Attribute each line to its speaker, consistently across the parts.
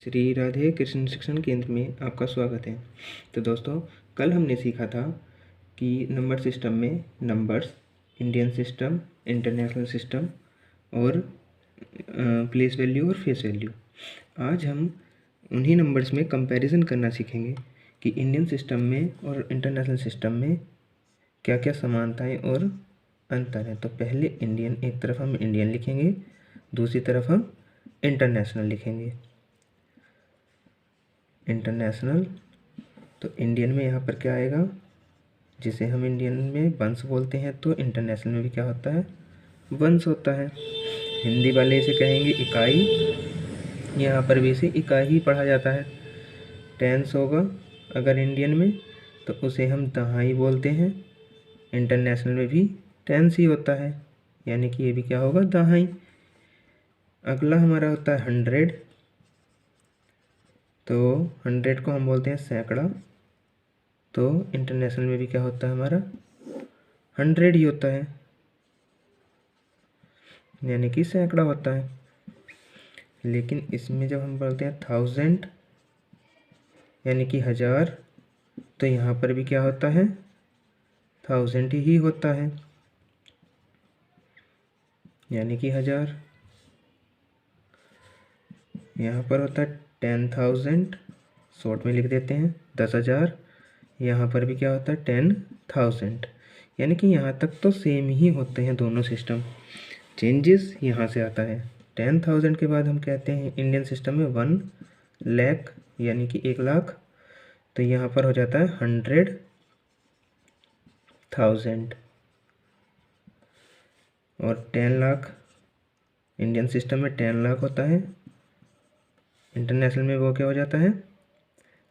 Speaker 1: श्री राधे कृष्ण शिक्षण केंद्र में आपका स्वागत है। तो दोस्तों, कल हमने सीखा था कि नंबर सिस्टम में numbers, Indian system, international system और प्लेस वैल्यू और फेस वैल्यू। आज हम उन्हीं नंबर्स में कंपैरिजन करना सीखेंगे कि इंडियन सिस्टम में और इंटरनेशनल सिस्टम में क्या क्या समानताएं और अंतर है। तो पहले इंडियन, एक तरफ हम इंडियन लिखेंगे, दूसरी तरफ हम इंटरनेशनल लिखेंगे। इंटरनेशनल, तो इंडियन में यहाँ पर क्या आएगा, जिसे हम इंडियन में वंश बोलते हैं, तो इंटरनेशनल में भी क्या होता है, वंश होता है। हिंदी वाले इसे कहेंगे इकाई, यहाँ पर भी इसे इकाई ही पढ़ा जाता है। टेंस होगा अगर इंडियन में तो उसे हम दहाई बोलते हैं, इंटरनेशनल में भी टेंस ही होता है, यानी कि ये भी क्या होगा, दहाई। अगला हमारा होता है 100, तो 100 को हम बोलते हैं सैकड़ा, तो इंटरनेशनल में भी क्या होता है, हमारा 100 ही होता है, यानी कि सैकड़ा होता है। लेकिन इसमें जब हम बोलते हैं 1000 यानी कि 1000, तो यहाँ पर भी क्या होता है, 1000 ही होता है, यानी कि 1000। यहाँ पर होता है 10,000, शॉर्ट में लिख देते हैं 10,000। यहाँ पर भी क्या होता है 10,000, यानी कि यहाँ तक तो सेम ही होते हैं दोनों सिस्टम। चेंजेस यहाँ से आता है। 10,000 के बाद हम कहते हैं इंडियन सिस्टम में 1 लाख, यानी कि 1 लाख, तो यहाँ पर हो जाता है 100,000। और 10 लाख, इंडियन सिस्टम में 10 लाख होता है, इंटरनेशनल में वो क्या हो जाता है,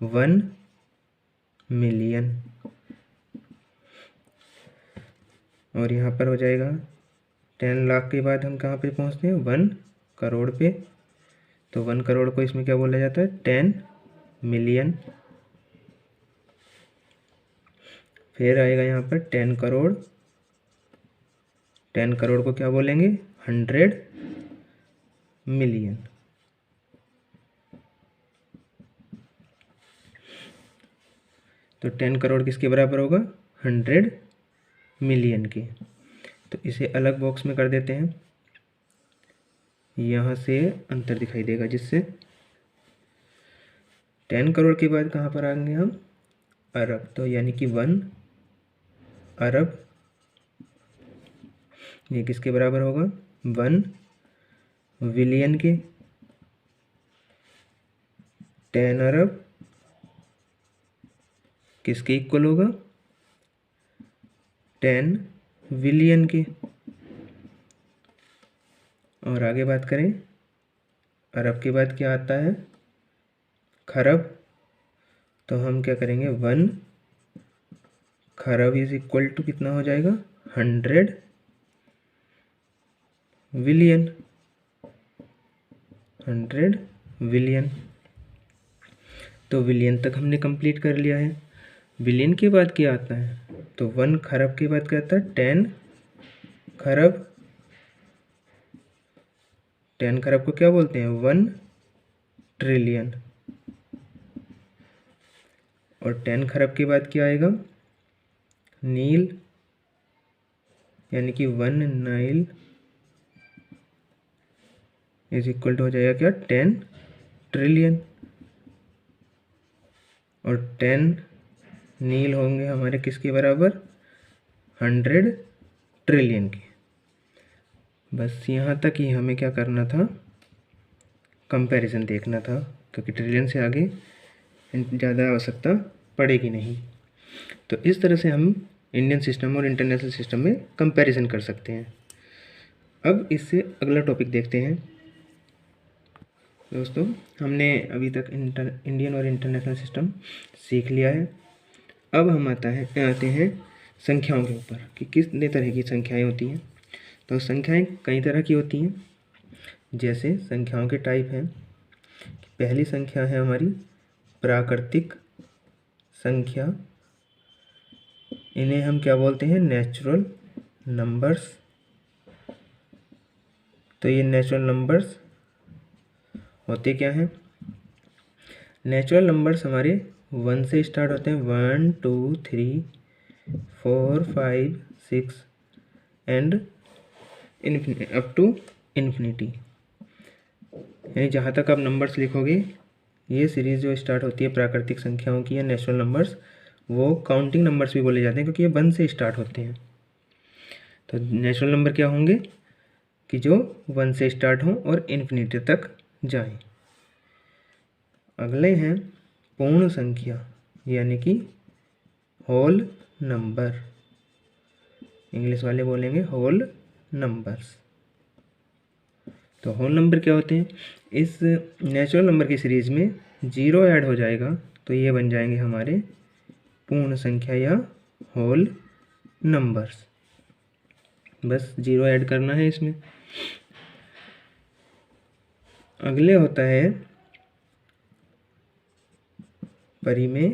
Speaker 1: 1 मिलियन। और यहाँ पर हो जाएगा 10 लाख के बाद हम कहाँ पे पहुँचते हैं, 1 करोड़ पे, तो 1 करोड़ को इसमें क्या बोला जाता है, 10 मिलियन। फिर आएगा यहाँ पर 10 करोड़, 10 करोड़ को क्या बोलेंगे, 100 मिलियन। तो 10 करोड़ किसके बराबर होगा, 100 मिलियन के। तो इसे अलग बॉक्स में कर देते हैं, यहाँ से अंतर दिखाई देगा, जिससे 10 करोड़ के बाद कहाँ पर आएंगे हम, अरब, तो यानी कि 1 अरब, ये किसके बराबर होगा, 1 बिलियन के। 10 अरब किसके इक्वल होगा, 10 बिलियन के। और आगे बात करें, अरब के बाद क्या आता है, खरब, तो हम क्या करेंगे, 1 खरब इज इक्वल टू कितना हो जाएगा, 100 बिलियन, 100 बिलियन। तो बिलियन तक हमने कंप्लीट कर लिया है। बिलियन के बाद क्या आता है, तो 1 खरब के बाद क्या आता है, 10 खरब। 10 खरब को क्या बोलते हैं, 1 ट्रिलियन। और 10 खरब के बाद क्या आएगा, नील, यानी कि 1 नाइल इज इक्वल टू हो जाएगा क्या, 10 ट्रिलियन। और 10 नील होंगे हमारे किसके बराबर, 100 ट्रिलियन के। बस यहाँ तक ही हमें क्या करना था, कंपैरिजन देखना था, क्योंकि ट्रिलियन से आगे ज़्यादा आवश्यकता पड़ेगी नहीं। तो इस तरह से हम इंडियन सिस्टम और इंटरनेशनल सिस्टम में कंपैरिजन कर सकते हैं। अब इससे अगला टॉपिक देखते हैं। दोस्तों, हमने अभी तक इंडियन और इंटरनेशनल सिस्टम सीख लिया है। अब हम आते हैं संख्याओं के ऊपर कि कितने तरह की संख्याएं होती हैं। तो संख्याएं कई तरह की होती हैं। जैसे संख्याओं के टाइप हैं, पहली संख्या है हमारी प्राकृतिक संख्या, इन्हें हम क्या बोलते हैं, नेचुरल नंबर्स। तो ये नेचुरल नंबर्स होते क्या हैं, नेचुरल नंबर्स हमारे 1 से स्टार्ट होते हैं, 1 2 3 4 5 6 एंड अप टू इन्फिनिटी। यानी जहाँ तक आप नंबर्स लिखोगे, ये सीरीज़ जो स्टार्ट होती है प्राकृतिक संख्याओं की या नेचुरल नंबर्स, वो काउंटिंग नंबर्स भी बोले जाते हैं क्योंकि ये 1 से स्टार्ट होते हैं। तो नेचुरल नंबर क्या होंगे कि जो 1 से स्टार्ट हों और इन्फिनिटी तक जाएं। अगले हैं पूर्ण संख्या यानी कि होल नंबर, इंग्लिश वाले बोलेंगे होल नंबर्स। तो होल नंबर क्या होते हैं? इस नेचुरल नंबर की सीरीज में 0 ऐड हो जाएगा तो ये बन जाएंगे हमारे पूर्ण संख्या या होल नंबर्स। बस 0 ऐड करना है इसमें। अगले होता है परिमेय।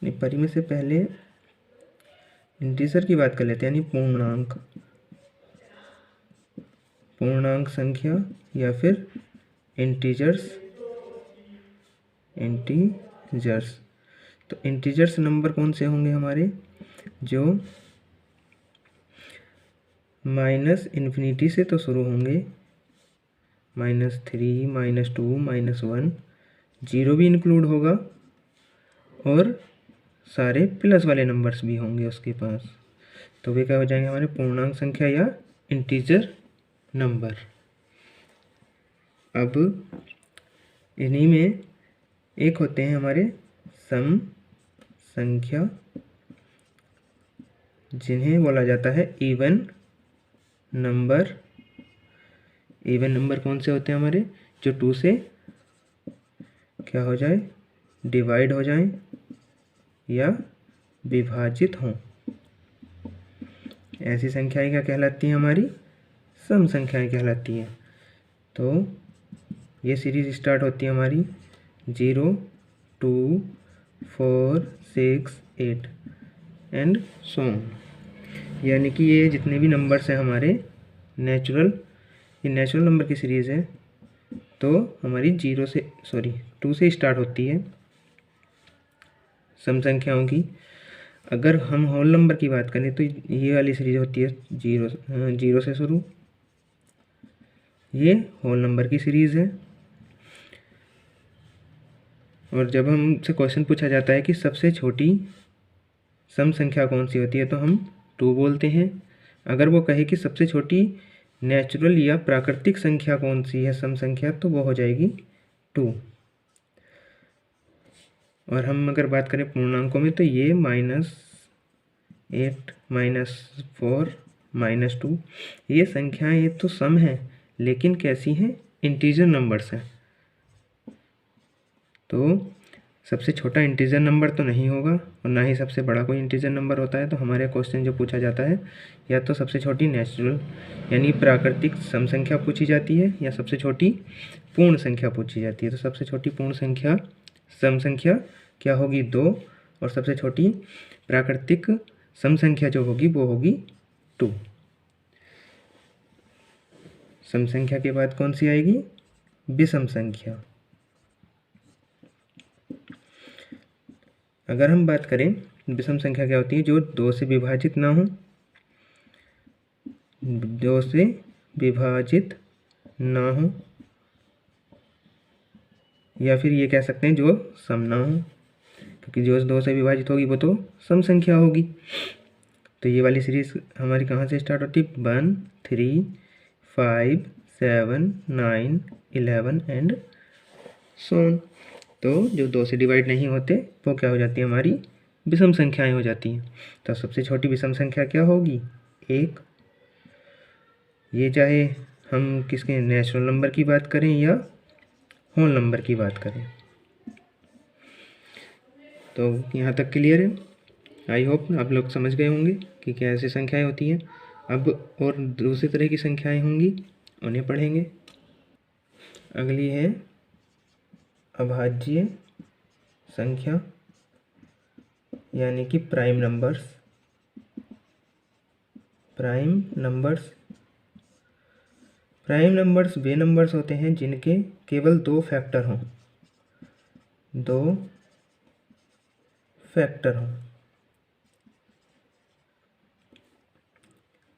Speaker 1: परिमेय से पहले इंटीजर की बात कर लेते हैं, यानी पूर्णांक, पूर्णांक संख्या या फिर इंटीजर्स। तो इंटीजर्स नंबर कौन से होंगे हमारे? जो माइनस इन्फिनिटी से तो शुरू होंगे, -3 -2 -1, 0 भी इंक्लूड होगा और सारे प्लस वाले नंबर्स भी होंगे उसके पास। तो वे क्या हो जाएंगे हमारे पूर्णांक संख्या या इंटीजर नंबर। अब इन्हीं में एक होते हैं हमारे सम संख्या, जिन्हें बोला जाता है इवन नंबर। इवन नंबर कौन से होते हैं हमारे? जो 2 से क्या हो जाए, डिवाइड हो जाएं या विभाजित हों। ऐसी संख्याएं क्या कहलाती हैं हमारी? सम संख्याएं कहलाती हैं। तो ये सीरीज स्टार्ट होती है हमारी 0 2 4 6 8 एंड सो ऑन। यानी कि ये जितने भी नंबर्स हैं हमारे नेचुरल, ये नेचुरल नंबर की सीरीज़ है। तो हमारी 2 से स्टार्ट होती है सम संख्याओं की। अगर हम होल नंबर की बात करें तो ये वाली सीरीज होती है 0 से शुरू, ये होल नंबर की सीरीज़ है। और जब हमसे क्वेश्चन पूछा जाता है कि सबसे छोटी सम संख्या कौन सी होती है, तो हम 2 बोलते हैं। अगर वो कहे कि सबसे छोटी नेचुरल या प्राकृतिक संख्या कौन सी है सम संख्या, तो वो हो जाएगी 2। और हम अगर बात करें पूर्णांकों में तो ये -8 -4 -2 ये संख्याएं ये तो सम हैं, लेकिन कैसी हैं? इंटीजर नंबर्स हैं। तो सबसे छोटा इंटीजर नंबर तो नहीं होगा और ना ही सबसे बड़ा कोई इंटीजर नंबर होता है। तो हमारे क्वेश्चन जो पूछा जाता है, या तो सबसे छोटी नेचुरल यानी प्राकृतिक सम संख्या पूछी जाती है, या सबसे छोटी पूर्ण संख्या पूछी जाती है। तो सबसे छोटी पूर्ण संख्या सम संख्या क्या होगी? 2। और सबसे छोटी प्राकृतिक सम संख्या जो होगी वो होगी 2। सम संख्या के बाद कौन सी आएगी? विषम संख्या। अगर हम बात करें विषम संख्या क्या होती है? जो 2 से विभाजित ना हो, 2 से विभाजित ना हो, या फिर ये कह सकते हैं जो सम ना हो, क्योंकि जो 2 से विभाजित होगी वो तो सम संख्या होगी। तो ये वाली सीरीज हमारी कहाँ से स्टार्ट होती है? 1 3 5 7 9 11 एंड सो ऑन। तो जो 2 से डिवाइड नहीं होते वो क्या हो जाती है? हमारी विषम संख्याएं हो जाती हैं। तो सबसे छोटी विषम संख्या क्या होगी? 1। ये चाहे हम किसके नेचुरल नंबर की बात करें या होल नंबर की बात करें। तो यहाँ तक क्लियर है। आई होप आप लोग समझ गए होंगे कि क्या ऐसी संख्याएं होती हैं। अब और दूसरी तरह की संख्याएं होंगी, उन्हें पढ़ेंगे। अगली है अभाज्य संख्या यानी कि प्राइम नंबर्स। प्राइम नंबर्स वे नंबर्स होते हैं जिनके केवल 2 फैक्टर हों। दो फैक्टर हों।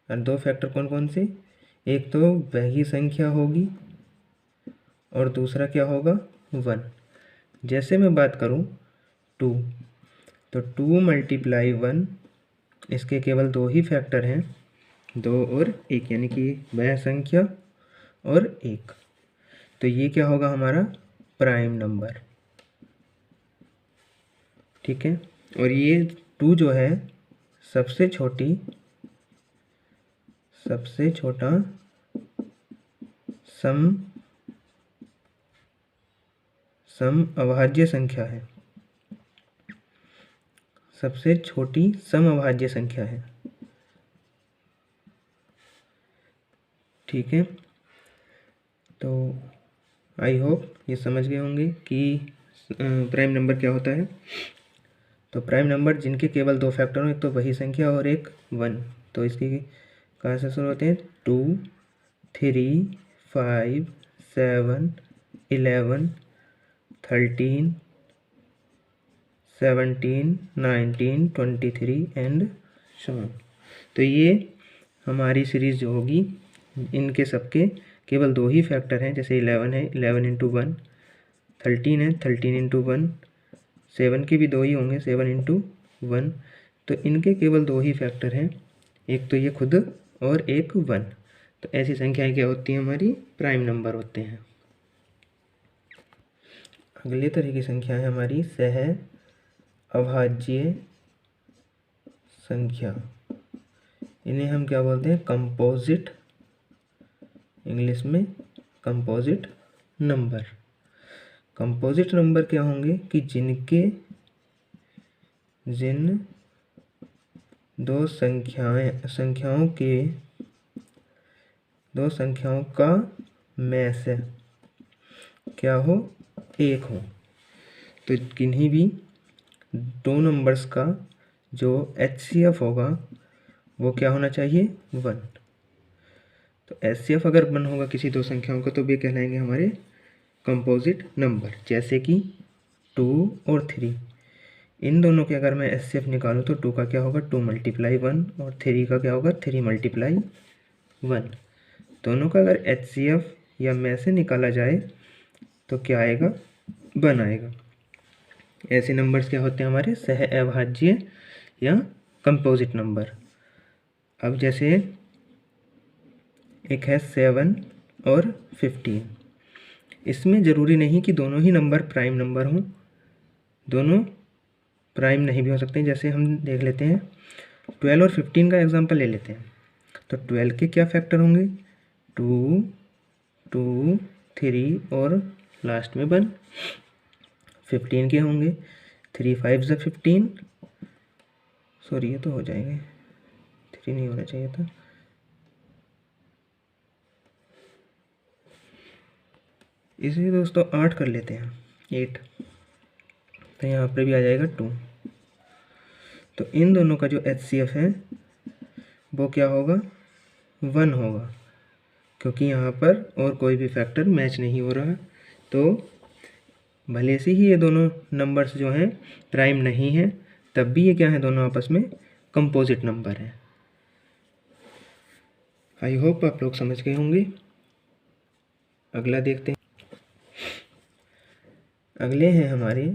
Speaker 1: और दो फैक्टर कौन कौन से? एक तो वही संख्या होगी और दूसरा क्या होगा? 1। जैसे मैं बात करूं 2, तो 2 मल्टीप्लाई 1, इसके केवल दो ही फैक्टर हैं, 2 और 1, यानी कि वह संख्या और 1। तो ये क्या होगा? हमारा प्राइम नंबर। ठीक है। और ये 2 जो है सबसे छोटा सम अभाज्य संख्या है, सबसे छोटी सम अभाज्य संख्या है। ठीक है। तो आई होप ये समझ गए होंगे कि प्राइम नंबर क्या होता है। तो प्राइम नंबर जिनके केवल दो फैक्टर हों, एक तो वही संख्या और एक 1। तो इसकी कहाँ से शुरू होते हैं? 2, 3, 5, 7, 11, 13, 17, 19, 23 एंड सो ऑन। तो ये हमारी सीरीज़ जो होगी, इनके सबके केवल दो ही फैक्टर हैं। जैसे 11 है, 11 इंटू 1, 13 है, 13 इंटू 1, 7 के भी दो ही होंगे, 7 इंटू 1। तो इनके केवल दो ही फैक्टर हैं, एक तो ये खुद और एक 1। तो ऐसी संख्याएं क्या होती हैं? हमारी प्राइम नंबर होते हैं। अगले तरह की संख्या है हमारी सह अभाज्य संख्या। इन्हें हम क्या बोलते हैं? कंपोजिट, इंग्लिश में कंपोजिट नंबर। कंपोजिट नंबर क्या होंगे? कि जिन दो संख्याओं का में से क्या हो? एक हो। तो किन्हीं भी दो नंबर्स का जो HCF होगा वो क्या होना चाहिए? 1। तो HCF अगर 1 होगा किसी दो संख्याओं का, तो वे कहलाएंगे हमारे कंपोजिट नंबर। जैसे कि 2 और 3, इन दोनों के अगर मैं HCF निकालूं तो 2 का क्या होगा? 2 मल्टीप्लाई 1, और 3 का क्या होगा? 3 मल्टीप्लाई 1। दोनों का अगर HCF या में से निकाला जाए तो क्या आएगा? 1 आएगा। ऐसे नंबर्स क्या होते हैं? हमारे सह अभाज्य या कंपोजिट नंबर। अब जैसे एक है 7 और 15, इसमें ज़रूरी नहीं कि दोनों ही नंबर प्राइम नंबर हों, दोनों प्राइम नहीं भी हो सकते हैं। जैसे हम देख लेते हैं 12 और 15 का एग्जांपल ले लेते हैं। तो 12 के क्या फैक्टर होंगे? 2, 2, 3 और लास्ट में 1। 15 के होंगे 3 5 ज़ा 15, सॉरी ये तो हो जाएंगे, 3 नहीं होना चाहिए था। इसे दोस्तों 8 कर लेते हैं, 8। तो यहाँ पर भी आ जाएगा 2। तो इन दोनों का जो HCF है वो क्या होगा? 1 होगा, क्योंकि यहाँ पर और कोई भी फैक्टर मैच नहीं हो रहा। तो भले से ही ये दोनों नंबर्स जो हैं प्राइम नहीं हैं, तब भी ये क्या है? दोनों आपस में कंपोजिट नंबर हैं। आई होप आप लोग समझ गए होंगे। अगला देखते हैं। अगले हैं हमारे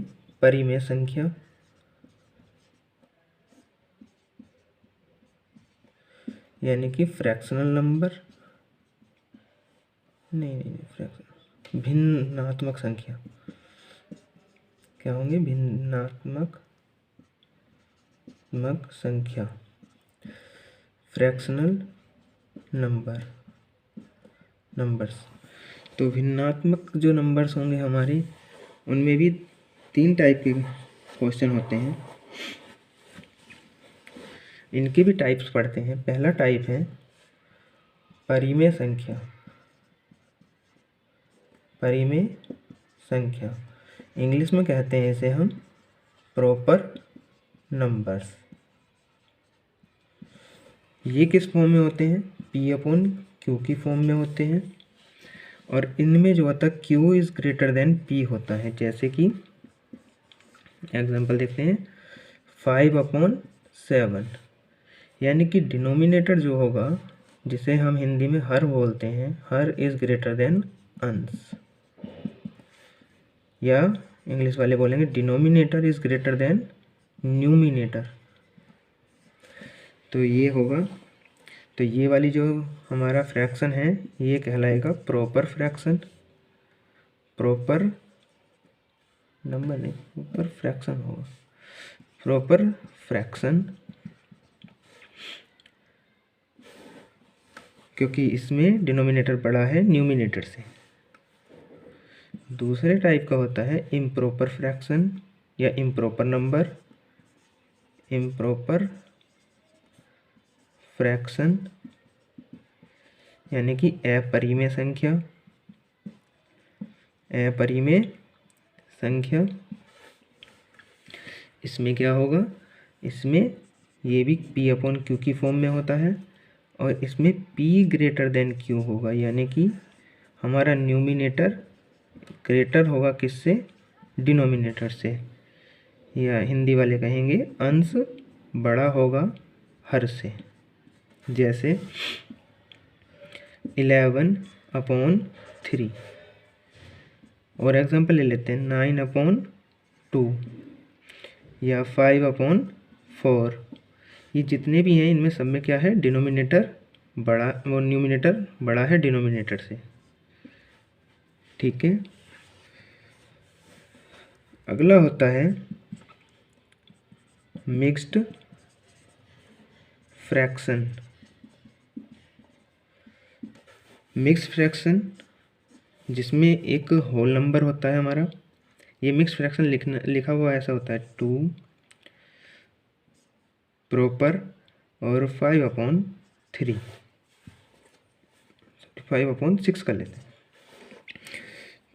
Speaker 1: परिमेय संख्या। यानी कि फ्रैक्शनल नंबर, नहीं फ्रैक्शनल, भिन्नात्मक संख्या। क्या होंगे? भिन्नात्मक संख्या, फ्रैक्शनल नंबर्स। तो भिन्नात्मक जो नंबर्स होंगे हमारे, उनमें भी 3 टाइप के क्वेश्चन होते हैं। इनके भी टाइप्स पढ़ते हैं। पहला टाइप है परिमेय संख्या। परिमेय संख्या इंग्लिश में कहते हैं इसे हम प्रॉपर नंबर्स। ये किस फॉर्म में होते हैं? P/Q की फॉर्म में होते हैं, और इनमें जो होता है Q is greater than P होता है। जैसे कि एग्जाम्पल देखते हैं, 5/7, यानी कि डिनोमिनेटर जो होगा, जिसे हम हिंदी में हर बोलते हैं, हर इज़ ग्रेटर देन अंश, या इंग्लिश वाले बोलेंगे denominator is greater than numerator. तो ये होगा, तो ये वाली जो हमारा फ्रैक्शन है ये कहलाएगा प्रॉपर फ्रैक्शन। प्रॉपर नंबर नहीं, प्रॉपर फ्रैक्शन होगा, प्रॉपर फ्रैक्शन, क्योंकि इसमें डिनोमिनेटर बड़ा है न्यूमिनेटर से। दूसरे टाइप का होता है इम्प्रॉपर फ्रैक्शन या इम्प्रॉपर नंबर। इम्प्रॉपर फ्रैक्शन यानी कि अपरिमेय संख्या, अपरिमेय संख्या। इसमें क्या होगा, इसमें ये भी P/Q की फॉर्म में होता है, और इसमें P ग्रेटर देन Q होगा, यानी कि हमारा न्यूमिनेटर ग्रेटर होगा किससे, डिनोमिनेटर से, या हिंदी वाले कहेंगे अंश बड़ा होगा हर से। जैसे 11/3, और एग्जांपल ले लेते हैं 9/2 या 5/4। ये जितने भी हैं इनमें सब में क्या है, डिनोमिनेटर बड़ा, वो न्यूमिनेटर बड़ा है डिनोमिनेटर से। ठीक है, अगला होता है मिक्स्ड फ्रैक्शन। मिक्स्ड फ्रैक्शन जिसमें एक होल नंबर होता है हमारा, ये मिक्स्ड फ्रैक्शन लिखा हुआ ऐसा होता है 2 प्रॉपर और 5/3, 5/6 कर लेते हैं।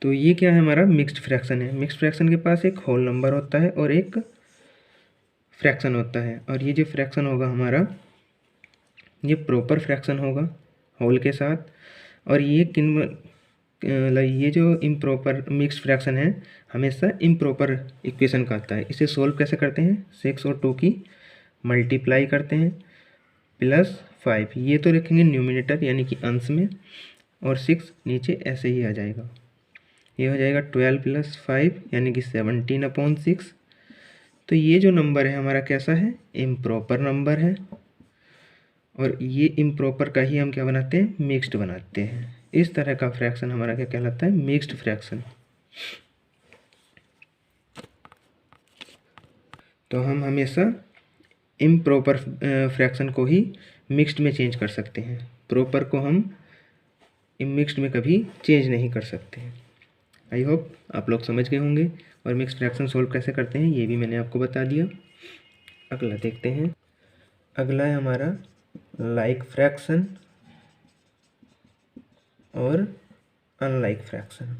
Speaker 1: तो ये क्या है, हमारा मिक्स्ड फ्रैक्शन है। मिक्स्ड फ्रैक्शन के पास एक होल नंबर होता है और एक फ्रैक्शन होता है, और ये जो फ्रैक्शन होगा हमारा, ये प्रॉपर फ्रैक्शन होगा होल के साथ। और ये जो इम्प्रॉपर मिक्स्ड फ्रैक्शन है हमेशा इम्प्रॉपर इक्वेशन का आता है। इसे सोल्व कैसे करते हैं, 6 और 2 की मल्टीप्लाई करते हैं +5, ये तो रखेंगे न्यूमिनेटर यानी कि अंश में, और 6 नीचे ऐसे ही आ जाएगा। ये हो जाएगा 12 + 5 यानी कि 17/6। तो ये जो नंबर है हमारा कैसा है, इम्प्रॉपर नंबर है, और ये इम्प्रॉपर का ही हम क्या बनाते हैं, मिक्स्ड बनाते हैं। इस तरह का फ्रैक्शन हमारा क्या कहलाता है, मिक्स्ड फ्रैक्शन। तो हम हमेशा इम्प्रॉपर फ्रैक्शन को ही मिक्स्ड में चेंज कर सकते हैं, प्रॉपर को हम मिक्स्ड में कभी चेंज नहीं कर सकते। आई होप आप लोग समझ गए होंगे, और मिक्स्ड फ्रैक्शन सोल्व कैसे करते हैं ये भी मैंने आपको बता दिया। अगला देखते हैं, अगला है हमारा लाइक फ्रैक्शन और अनलाइक फ्रैक्शन।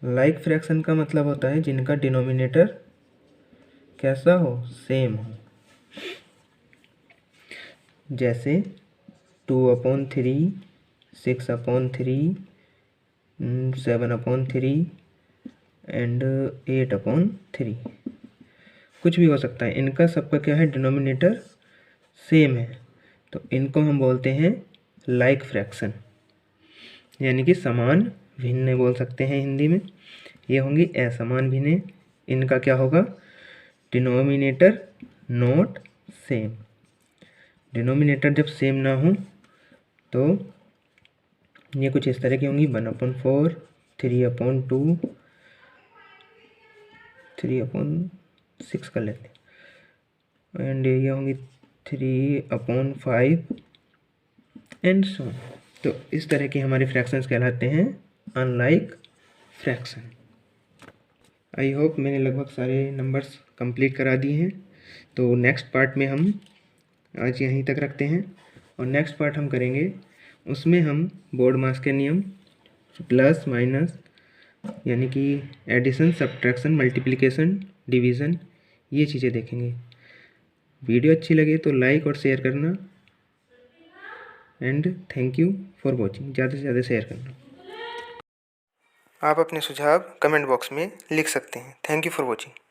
Speaker 1: लाइक फ्रैक्शन का मतलब होता है जिनका डिनोमिनेटर कैसा हो, सेम हो। जैसे 2/3, 6/3, 7/3 एंड 8/3, कुछ भी हो सकता है। इनका सबका क्या है, डिनोमिनेटर सेम है, तो इनको हम बोलते हैं लाइक फ्रैक्शन, यानी कि समान भिन्न बोल सकते हैं हिंदी में। ये होंगी असमान भिन्न। इनका क्या होगा, डिनोमिनेटर नॉट सेम। डिनोमिनेटर जब सेम ना हो तो ये कुछ इस तरह की होंगी, 1/4, 3/2, 3/6 कर लेते हैं, एंड ये होंगी 3/5 एंड सो। तो इस तरह के हमारे फ्रैक्शंस कहलाते हैं अनलाइक फ्रैक्शन। आई होप मैंने लगभग सारे नंबर्स कंप्लीट करा दिए हैं। तो नेक्स्ट पार्ट में हम आज यहीं तक रखते हैं, और नेक्स्ट पार्ट हम करेंगे उसमें हम बोर्ड मास के नियम, प्लस माइनस यानी कि एडिशन, सब्ट्रैक्शन, मल्टीप्लिकेशन, डिवीज़न, ये चीज़ें देखेंगे। वीडियो अच्छी लगे तो लाइक और शेयर करना, and thank you for watching. ज़्यादा से ज़्यादा शेयर करना। आप अपने सुझाव कमेंट बॉक्स में लिख सकते हैं। Thank you for watching.